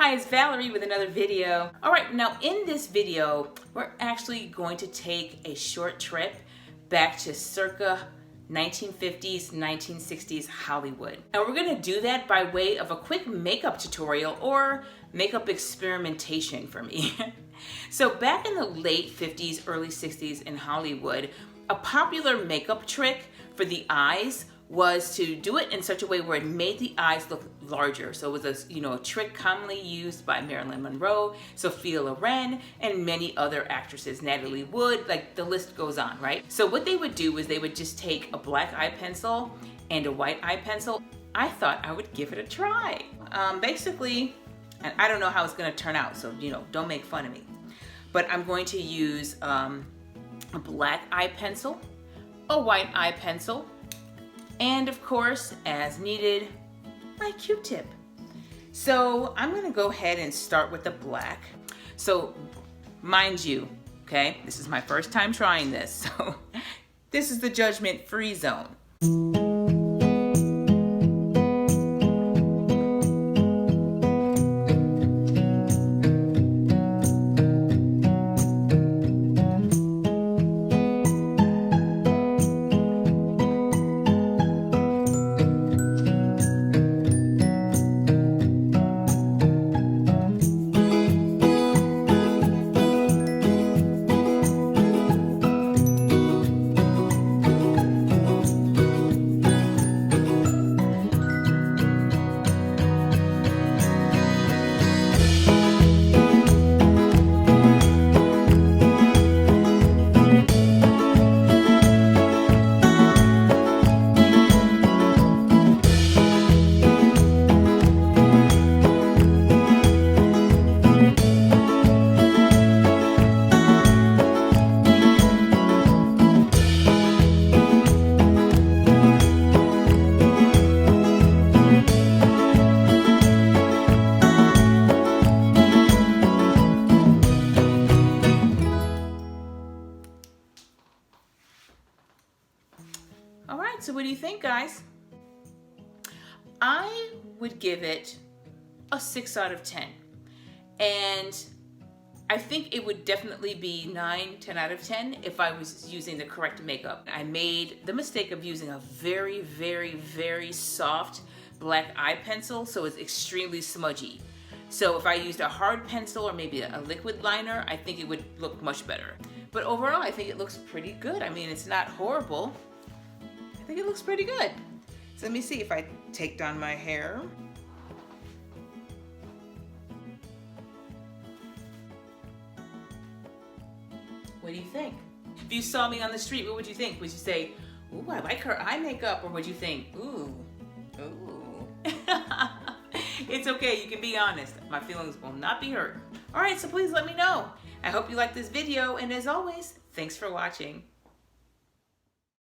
Hi, it's Valerie with another video. All right, now in this video, we're actually going to take a short trip back to circa 1950s, 1960s Hollywood. And we're gonna do that by way of a quick makeup tutorial or makeup experimentation for me. So back in the late 50s, early 60s in Hollywood, a popular makeup trick for the eyes was to do it in such a way where it made the eyes look larger. So it was a trick commonly used by Marilyn Monroe, Sophia Loren, and many other actresses, Natalie Wood, like the list goes on, right? So what they would do is they would just take a black eye pencil and a white eye pencil. I thought I would give it a try. Basically, and I don't know how it's gonna turn out, so don't make fun of me. But I'm going to use a black eye pencil, a white eye pencil, and of course, as needed, my Q-tip. So I'm gonna go ahead and start with the black. So mind you, okay, this is my first time trying this, so this is the judgment-free zone. All right, so what do you think, guys? I would give it a 6 out of 10. And I think it would definitely be 9, 10 out of 10 if I was using the correct makeup. I made the mistake of using a very, very, very soft black eye pencil, so it's extremely smudgy. So if I used a hard pencil or maybe a liquid liner, I think it would look much better. But overall, I think it looks pretty good. I mean, it's not horrible. I think it looks pretty good. So let me see if I take down my hair. What do you think? If you saw me on the street, what would you think? Would you say, ooh, I like her eye makeup? Or would you think, ooh, ooh. It's okay, you can be honest. My feelings will not be hurt. All right, so please let me know. I hope you liked this video, and as always, thanks for watching.